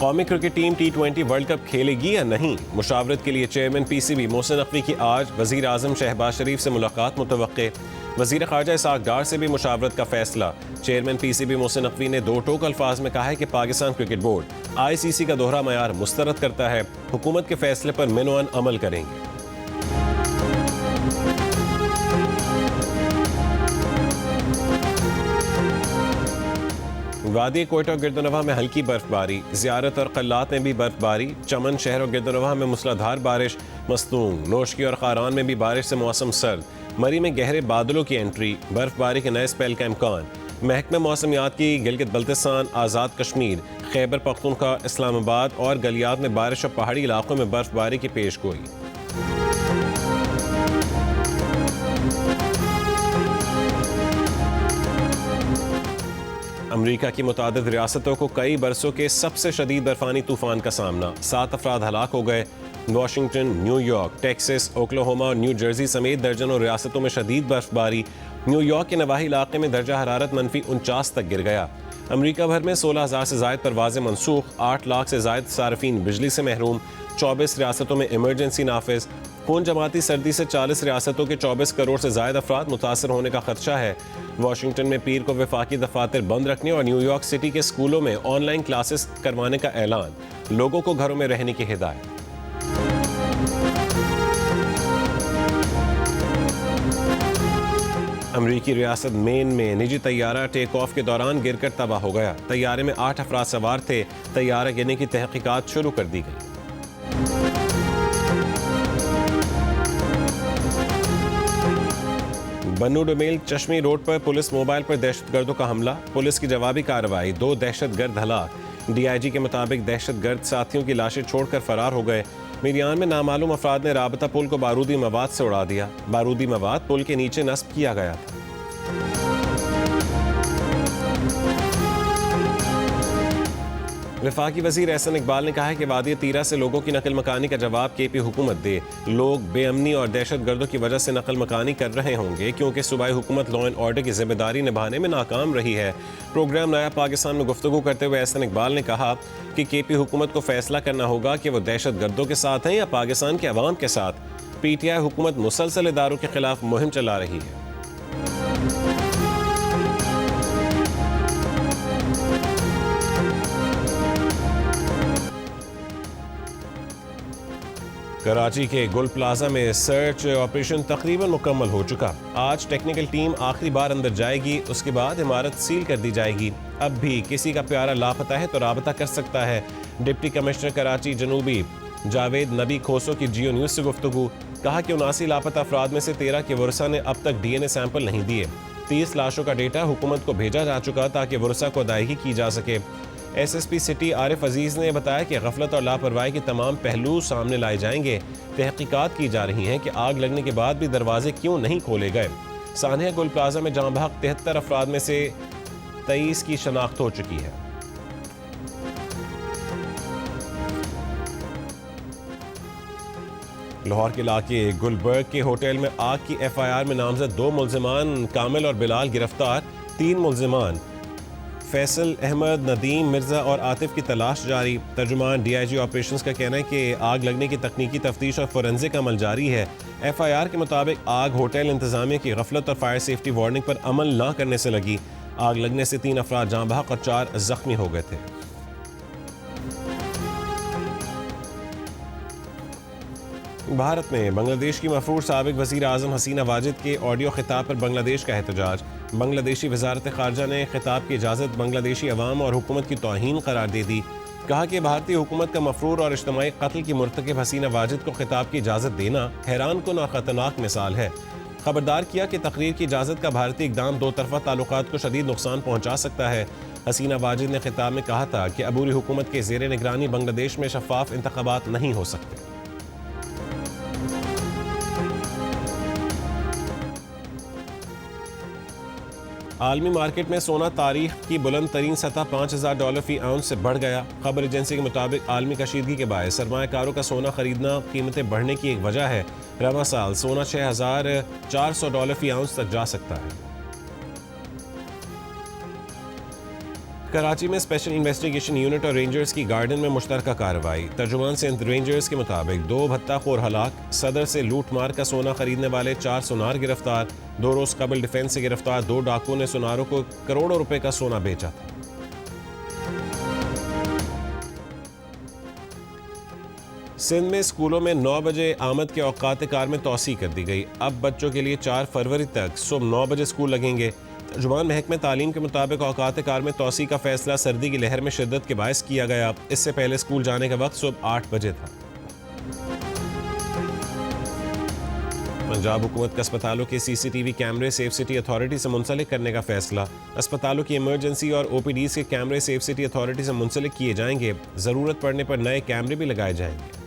कौमी cricket team T20 world cup खेलेगी या नहीं, मुशावरत के लिए चेयरमैन PCB मोहसिन नकवी की आज वज़ीर आज़म शहबाज शरीफ से मुलाकात मुतवक्के। वज़ीर ख़ारजा इसाक डार से भी मुशावरत का फैसला। चेयरमैन PCB मोहसिन नकवी ने दो टोक अल्फाज में कहा है कि पाकिस्तान क्रिकेट बोर्ड ICC का दोहरा मयार मुस्तरद करता है, हुकूमत के फैसले पर मिनोअन अमल करेंगे। वादी कोयटा और गिरदनवा में हल्की बर्फबारी, ज़ियारत और क़ल्लात में भी बर्फबारी, चमन शहर और गिरदनवा में मूसलाधार बारिश मस्तूंग, नोशकी और खारान में भी बारिश से मौसम सर्द, मरी में गहरे बादलों की एंट्री, बर्फबारी के नए स्पेल का इम्कान। महकमा मौसमियात की गिलगित बल्तिस्तान, आज़ाद कश्मीर, खैबर पख्तूनख्वा, इस्लामाबाद और गलियात में बारिश और पहाड़ी इलाकों में बर्फबारी की पेश गोई। अमरीका की मुतादिद रियासतों को कई बरसों के सबसे शदीद बर्फानी तूफान का सामना, 7 अफराद हलाक हो गए। वाशिंगटन, न्यूयॉर्क, टेक्सास, ओक्लाहोमा और न्यू जर्सी समेत दर्जनों रियासतों में शदीद बर्फबारी। न्यूयॉर्क के नवाही इलाके में दर्जा हरारत -49 तक गिर गया। अमरीका भर में 16,000 से ज़ायद परवाज़ें मनसूख, 8 लाख से ज़ायद सार्फिन बिजली से महरूम, 24 रियासतों में इमरजेंसी नाफिज। खून जमाती सर्दी से 40 रियासतों के 24 करोड़ से ज़ायद अफराद मुतासर होने का खदशा है। वाशिंगटन में पीर को वफाकी दफातर बंद रखने और न्यूयॉर्क सिटी के स्कूलों में ऑनलाइन क्लासेस करवाने का ऐलान, लोगों को घरों में रहने की हिदायत। अमरीकी रियासत मेन में निजी तैयारा टेक ऑफ के दौरान गिरकर तबाह हो गया। तैयारे में 8 अफराद सवार थे। तैयारा गिरने की तहकीकात शुरू कर दी गई। बन्नू डोमेल चश्मी रोड पर पुलिस मोबाइल पर दहशतगर्दों का हमला, पुलिस की जवाबी कार्रवाई, 2 दहशतगर्द हलाक। DIG के मुताबिक दहशतगर्द साथियों की लाशें छोड़कर फरार हो गए। मीरियान में नामालूम अफराद ने राबता पुल को बारूदी मवाद से उड़ा दिया। बारूदी मवाद पुल के नीचे नस्ब किया गया था। वफाकी वज़ीर एहसन इकबाल ने कहा है कि वादी तीरा से लोगों की नकल मकानी का जवाब KP हुकूमत दे। लोग बेअमनी और दहशतगर्दों की वजह से नकल मकानी कर रहे होंगे क्योंकि सूबाई हुकूमत लॉ एंड ऑर्डर की जिम्मेदारी निभाने में नाकाम रही है। प्रोग्राम नया पाकिस्तान में गुफ्तगू करते हुए एहसन इकबाल ने कहा कि KP हुकूमत को फैसला करना होगा कि वो दहशतगर्दों के साथ हैं या पाकिस्तान के अवाम के साथ। PTI हुकूमत मुसलसल इदारों के खिलाफ मुहिम चला रही है। कराची के गुल प्लाजा में सर्च ऑपरेशन तकरीबन मुकम्मल हो चुका। आज टेक्निकल टीम आखिरी बार अंदर जाएगी, उसके बाद इमारत सील कर दी जाएगी। अब भी किसी का प्यारा लापता है तो राबता कर सकता है। डिप्टी कमिश्नर कराची जनूबी जावेद नबी खोसो की जियो न्यूज़ से गुफ्तगू, कहा कि 79 लापता अफराद में से 13 के वरसा ने अब तक DNA सैंपल नहीं दिए। 30 लाशों का डेटा हुकूमत को भेजा जा चुका ताकि वरसा को अदायगी की जा सके। SSP सिटी आरिफ अजीज़ ने बताया कि गफलत और लापरवाही के तमाम पहलू सामने लाए जाएंगे। तहकीकात की जा रही हैं कि आग लगने के बाद भी दरवाजे क्यों नहीं खोले गए। सानिया गुल प्लाजा में जाँ बहक 73 अफराद में से 23 की शनाख्त हो चुकी है। लाहौर के इलाके गुलबर्ग के होटल में आग की FIR में नामजद 2 मुल्जिमान कामिल और बिलाल गिरफ्तार। 3 मुल्जिमान फैसल अहमद, नदीम मिर्जा और आतिफ की तलाश जारी। तर्जुमान DIG ऑपरेशंस का कहना है कि आग लगने की तकनीकी तफ्तीश और फोरेंसिक अमल जारी है। FIR के मुताबिक आग होटल इंतजामिया की गफलत और फायर सेफ्टी वार्निंग पर अमल न करने से लगी। आग लगने से 3 अफराद जाँ बहक और 4 जख्मी हो गए थे। भारत में बांग्लादेश की मफरूर साबिक वज़ीर आज़म हसीना वाजिद के ऑडियो खिताब पर बांग्लादेश का एहतजाज। बांग्लादेशी वज़ारत ख़ारजा ने खिताब की इजाज़त बांग्लादेशी अवाम और हुकूमत की तौहीन करार दे दी। कहा कि भारतीय हुकूमत का मफरूर और इज्तिमाई कत्ल की मुर्तकिब हसीना वाजिद को खिताब की इजाज़त देना हैरान कुन और ख़तरनाक मिसाल है। खबरदार किया कि तकरीर की इजाज़त का भारतीय इक़दाम दो तरफ़ा ताल्लुकात को शदीद नुकसान पहुँचा सकता है। हसीना वाजिद ने खिताब में कहा था कि अबूरी हुकूमत के ज़ेर निगरानी बांग्लादेश में शफ़ाफ इंतख़ाबात नहीं हो सकते। आलमी मार्केट में सोना तारीख की बुलंद तरीन सतह $5,000 फी आउंस से बढ़ गया। खबर एजेंसी के मुताबिक आलमी कशीदगी के बायस सरमायाकारों का सोना खरीदना कीमतें बढ़ने की एक वजह है। रवा साल सोना $6,400 फी आउंस तक जा सकता है। कराची में स्पेशल इन्वेस्टिगेशन यूनिट और रेंजर्स की गार्डन में मुश्तरका कार्रवाई। तर्जुमान सिंध रेंजर्स के मुताबिक 2 भत्ताखोर हलाक, सदर से लूट मार का सोना खरीदने वाले 4 सुनार गिरफ्तार। 2 रोज कबल डिफेंस से गिरफ्तार 2 डाकुओं ने सुनारों को करोड़ों रुपए का सोना बेचा था। सिंध में स्कूलों में 9 बजे आमद के औकात कार में तौसी कर दी गई। अब बच्चों के लिए 4 फरवरी तक सुबह 9 बजे स्कूल लगेंगे। तर्जुमान महकमे तालीम के मुताबिक औकात कार में तौसी का फैसला सर्दी की लहर में शिद्दत के बायस किया गया। इससे पहले स्कूल जाने का वक्त सुबह 8 बजे था। पंजाब हुकूमत का अस्पतालों के CCTV कैमरे सेफ सिटी अथॉरिटी से मुंसलिक करने का फैसला। अस्पतालों की इमरजेंसी और OPDs के कैमरे सेफ सिटी अथॉरिटी से मुंसलिक किए जाएंगे। ज़रूरत पड़ने पर नए कैमरे भी लगाए जाएंगे।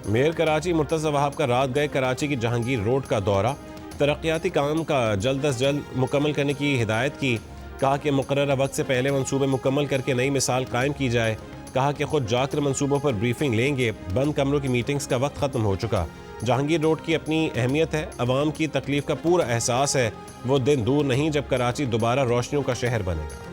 मेयर कराची मुर्तज़ा वहाब का रात गए कराची की जहांगीर रोड का दौरा। तरक्याती काम का जल्द अज जल्द मुकम्मल करने की हिदायत की। कहा कि मुकर्ररा वक्त से पहले मंसूबे मुकम्मल करके नई मिसाल कायम की जाए। कहा कि खुद जाकर मंसूबों पर ब्रीफिंग लेंगे। बंद कमरों की मीटिंग्स का वक्त ख़त्म हो चुका। जहांगीर रोड की अपनी अहमियत है, अवाम की तकलीफ का पूरा एहसास है। वो दिन दूर नहीं जब कराची दोबारा रोशनियों का शहर बनेगा।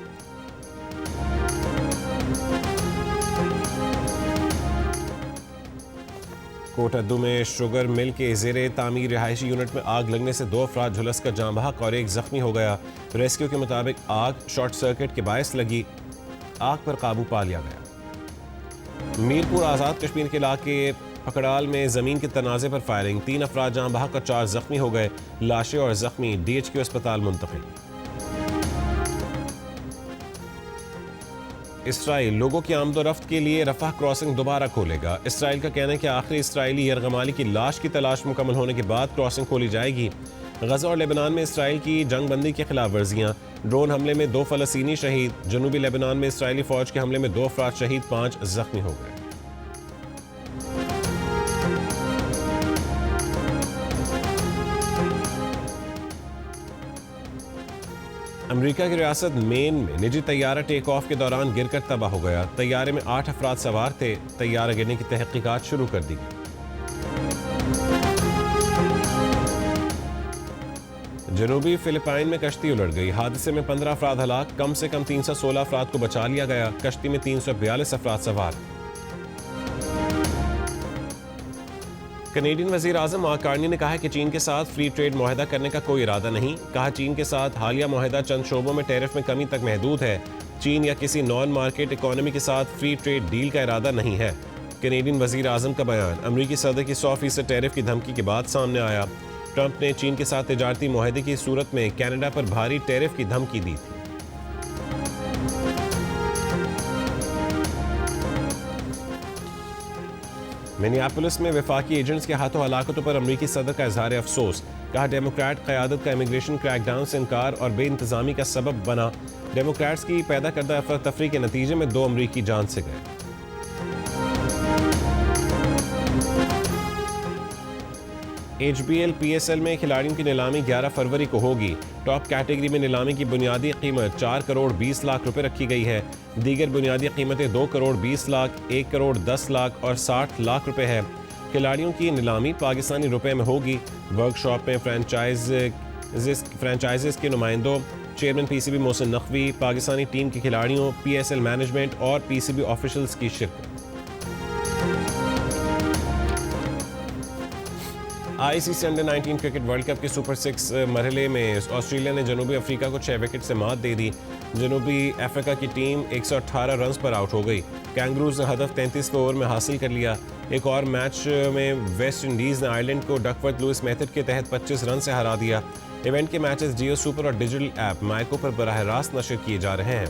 कोटद्दू में शुगर मिल के ज़ेरे तामीर रिहायशी यूनिट में आग लगने से 2 अफराद झुलस कर जाँ बहक और 1 जख्मी हो गया। रेस्क्यू के मुताबिक आग शॉर्ट सर्किट के बायस लगी। आग पर काबू पा लिया गया। मीरपुर आज़ाद कश्मीर के इलाके पकड़ाल में ज़मीन के तनाज़े पर फायरिंग। 3 अफराद जाँ बहक और 4 जख्मी हो गए। लाशें और जख्मी DHQ अस्पताल मुंतकिल। इसराइल लोगों की आमदोरफ्त के लिए रफाह क्रॉसिंग दोबारा खोलेगा। इसराइल का कहना है कि आखिरी इसराइली यरगमाली की लाश की तलाश मुकम्मल होने के बाद क्रॉसिंग खोली जाएगी। गजा और लेबनान में इसराइल की जंगबंदी की खिलाफ वर्जियाँ। ड्रोन हमले में 2 फ़लस्तीनी शहीद। जनूबी लेबनान में इसराइली फ़ौज के हमले में 2 अफराद शहीद, 5 जख्मी हो गए। अमेरिका की रियासत मेन में निजी तैयारा टेक ऑफ के दौरान गिरकर तबाह हो गया। तैयारे में 8 अफराद सवार थे। तैयारा गिरने की तहकीकात शुरू कर दी गई। जनूबी फिलिपाइन में कश्ती उलट गई। हादसे में 15 अफराद हलाक, कम से कम 316 अफराद को बचा लिया गया। कश्ती में 342 अफराद सवार। कनेडियन वज़ीर आज़म मार्क कार्नी ने कहा है कि चीन के साथ फ्री ट्रेड मुआहदा करने का कोई इरादा नहीं। कहा चीन के साथ हालिया मुआहदा चंद शोबों में टैरिफ में कमी तक महदूद है। चीन या किसी नॉन मार्केट इकोनॉमी के साथ फ्री ट्रेड डील का इरादा नहीं है। कनेडियन वज़ीर आज़म का बयान अमरीकी सदर की 100% टैरिफ की धमकी के बाद सामने आया। ट्रंप ने चीन के साथ तिजारती मुआहदे की सूरत में कनाडा पर भारी टैरिफ की धमकी दी थी। मिनियापोलिस में वफाकी एजेंट्स के हाथों हलाकतों पर अमरीकी सदर का इजहार अफसोस। कहा डेमोक्रेट क़यादत का इमिग्रेशन क्रैकडाउन से इनकार और बेइंतज़ामी का सबब बना। डेमोक्रेट्स की पैदा करदा अफरा तफरी के नतीजे में 2 अमरीकी जान से गए। HBL PSL में खिलाड़ियों की नीलामी 11 फरवरी को होगी। टॉप कैटेगरी में नीलामी की बुनियादी कीमत 4 करोड़ 20 लाख रुपए रखी गई है। दीगर बुनियादी कीमतें 2 करोड़ 20 लाख, 1 करोड़ 10 लाख और 60 लाख रुपए है। खिलाड़ियों की नीलामी पाकिस्तानी रुपए में होगी। वर्कशॉप में फ्रेंचाइजेस के नुमाइंदों, chairman PCB Mohsin Naqvi, Pakistani team के खिलाड़ियों, PSL मैनेजमेंट और PCB ऑफिशियल्स की शिरकत। ICC under nineteen cricket world cup के सुपर 6 मरहले में ऑस्ट्रेलिया ने जनूबी अफ्रीका को 6 विकेट से मात दे दी। जनूबी अफ्रीका की टीम 118 रन्स पर आउट हो गई। कैंगरूज ने हदफ 33वें ओवर में हासिल कर लिया। एक और मैच में वेस्ट इंडीज़ ने आयरलैंड को डकवर्थ लुइस मेथड के तहत 25 रन से हरा दिया। इवेंट के मैचेस जियो सुपर और डिजिटल ऐप माइको पर बराह रास्त नशर किए जा रहे हैं।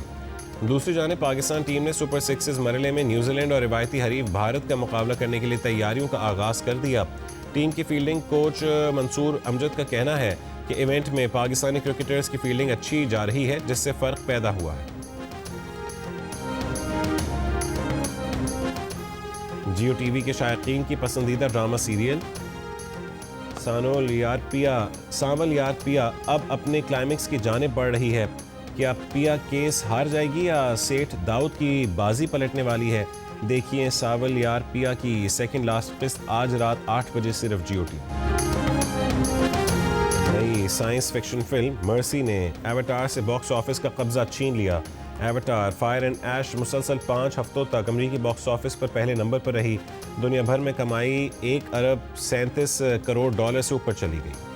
दूसरी जानिब पाकिस्तान टीम ने सुपर 6 मरहले में न्यूजीलैंड और रिवायती हरीफ भारत का मुकाबला करने के लिए तैयारियों का आगाज़ कर दिया। टीम की फील्डिंग कोच मंसूर अमजद का कहना है कि इवेंट में पाकिस्तानी क्रिकेटर्स की फील्डिंग अच्छी जा रही है, जिससे फ़र्क पैदा हुआ है। जियो टीवी के शायकीन की पसंदीदा ड्रामा सीरियल सांवल यार पिया अब अपने क्लाइमेक्स की जानिब बढ़ रही है। क्या पिया केस हार जाएगी या सेठ दाऊद की बाजी पलटने वाली है? देखिए सांवल यार पिया की सेकंड लास्ट किस्त आज रात 8 बजे सिर्फ जियो टीवी। नई साइंस फिक्शन फिल्म मर्सी ने एवाटार से बॉक्स ऑफिस का कब्जा छीन लिया। एवाटार फायर एंड ऐश मुसलसल 5 हफ्तों तक अमरीकी बॉक्स ऑफिस पर पहले नंबर पर रही। दुनिया भर में कमाई $1 अरब 37 करोड़ से ऊपर चली गई।